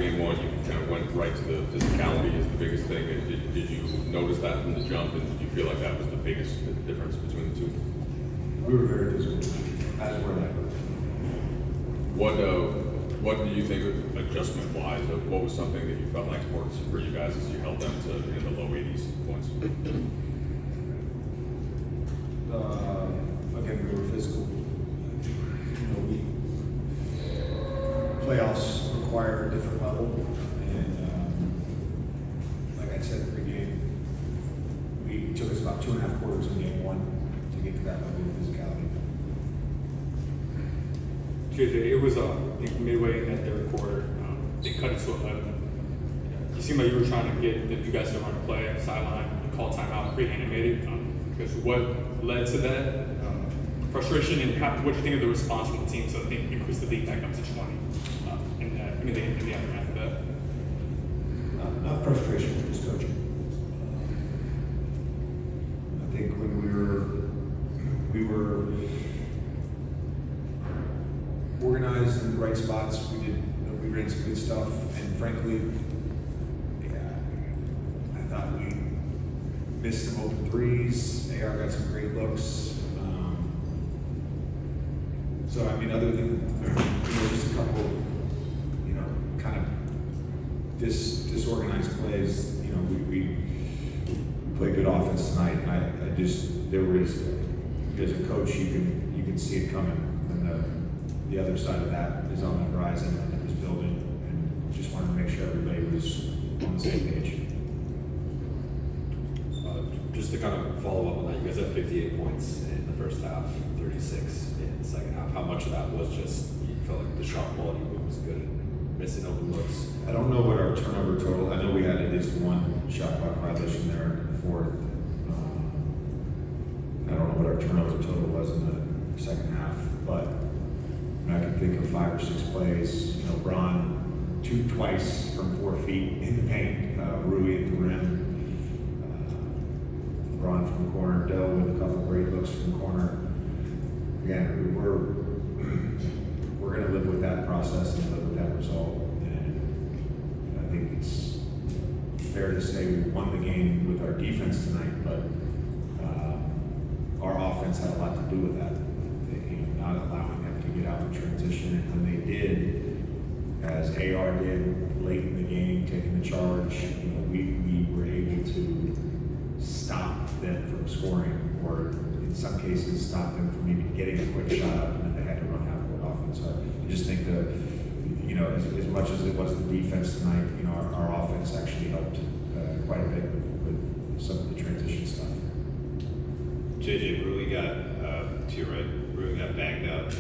game one, you kind of went right to the physicality as the biggest thing. Did you notice that from the jump, and did you feel like that was the biggest difference between the two? We were very physical, as were they. What do you think, adjustment-wise, what was something that you felt like worked for you guys as you held them to in the low 80s points? Again, we were physical. Playoffs require a different level, and like I said at the beginning, it took us about 2.5 quarters in game one to get to that level of physicality. JJ, it was I think midway in that third quarter. They cut it to 11. You seemed like you were trying to get you guys to run a play at the sideline and call timeout, pre-animated. Because what led to that frustration, and what do you think of the response from the team? So I think increased the lead back up to 20 in the aftermath of that. Not frustration, just coaching. I think when we were organized in the right spots. We ran some good stuff, and frankly, I thought we missed some open threes. AR got some great looks. So I mean, other than just a couple, kind of disorganized plays, we played good offense tonight, and I just there was, as a coach, you can see it coming, and the other side of that is on the horizon, and it was building, and just wanted to make sure everybody was on the same page. Just to kind of follow up on that, you guys had 58 points in the first half, 36 in the second half. How much of that was just you felt like the shot quality was good and missing open looks? I don't know what our turnover total. I know we had at least one shot clock violation there in the fourth. I don't know what our turnover total was in the second half, but I can think of 5 or 6 plays. Braun twice from 4 feet in the paint, Rui at the rim, Braun from the corner, Dell with a couple great looks from the corner. Again, we're going to live with that process and live with that result. And I think it's fair to say we won the game with our defense tonight, but our offense had a lot to do with that. Not allowing them to get out in transition, and when they did, as AR did late in the game, taking the charge, we were able to stop them from scoring, or in some cases stop them from even getting a quick shot up, and then they had to run half-court offense. So I just think that, as much as it was the defense tonight, our offense actually helped quite a bit with some of the transition stuff. JJ, Rui got, to your right, Rui got banged up,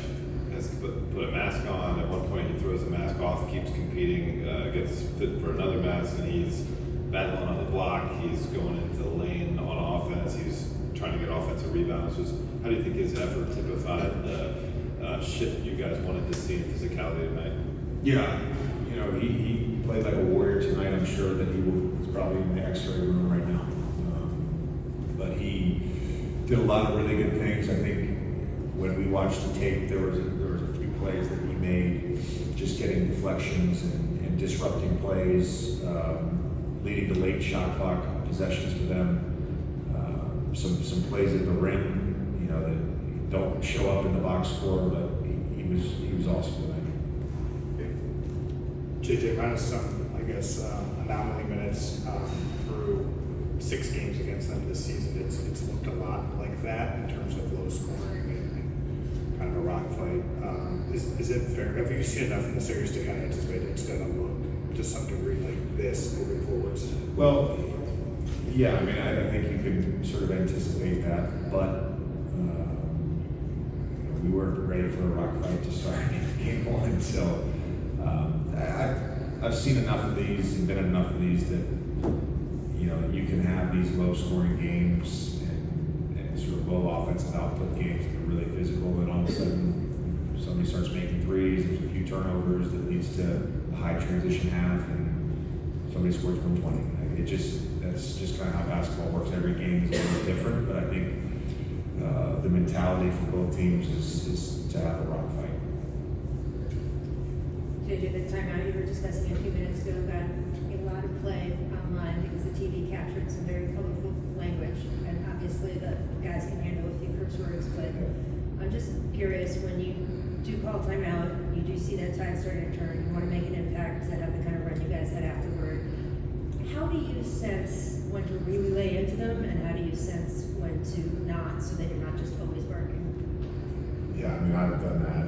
has to put a mask on. At one point he throws the mask off, keeps competing, gets fit for another mask, and he's battling on the block. He's going into the lane on offense. He's trying to get offensive rebounds. Just how do you think his effort typified the shift you guys wanted to see in physicality tonight? Yeah, he played like a warrior tonight. I'm sure that he's probably in the X-ray room right now. But he did a lot of really good things. I think when we watched the tape, there was a few plays that he made, just getting deflections and disrupting plays, leading to late shot clock possessions for them. Some plays at the rim, that don't show up in the box score, but he was awesome tonight. JJ, minus some, anomaly minutes through 6 games against them this season. It's looked a lot like that in terms of low scoring and kind of a rock fight. Is it fair? Have you seen enough in the series to kind of anticipate it's going to look to some degree like this moving forwards? Well, yeah, I think you can sort of anticipate that, but we weren't ready for a rock fight to start game one, so I've seen enough of these and been in enough of these that you can have these low scoring games and sort of low offensive output games that are really physical, and all of a sudden somebody starts making threes, there's a few turnovers that leads to a high transition half, and somebody scores 120. That's just kind of how basketball works. Every game is a little different, but I think the mentality for both teams is to have a rock fight. JJ, the timeout you were discussing a few minutes do call timeout, you do see that tide starting to turn, you want to make an impact to have the kind of run you guys had afterward. How do you sense when to really lay into them, and how do you sense when to not, so that you're not just always working? Yeah, I mean, I've done that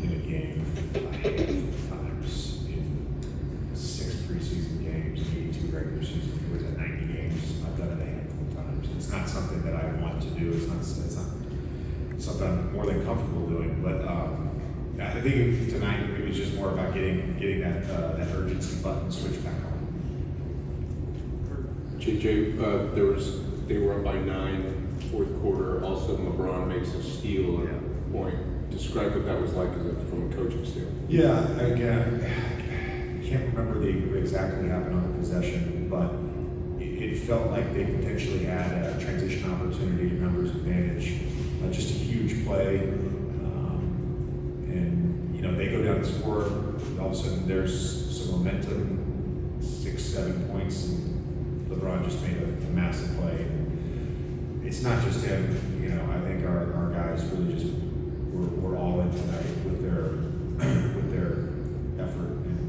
in a game a handful of times in 6 preseason games, 82 regular season, it was at 90 games. I've done it a handful of times. It's not something that I want to do. It's not something I'm more than comfortable doing. But I think tonight it was just more about getting that urgency button switched back on. JJ, they were up by 9, fourth quarter. All of a sudden, LeBron makes a steal at a point. Describe what that was like from a coaching standpoint. Yeah, again, I can't remember exactly what happened on the possession, but it felt like they potentially had a transition opportunity, numbers advantage, just a huge play. And, you know, they go down and score. All of a sudden, there's some momentum, 6, 7 points, and LeBron just made a massive play. And it's not just him, you know, I think our guys really just were all in tonight with their effort, and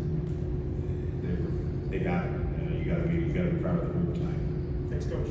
they got it. You know, you got to be proud of the group tonight. Thanks, Coach.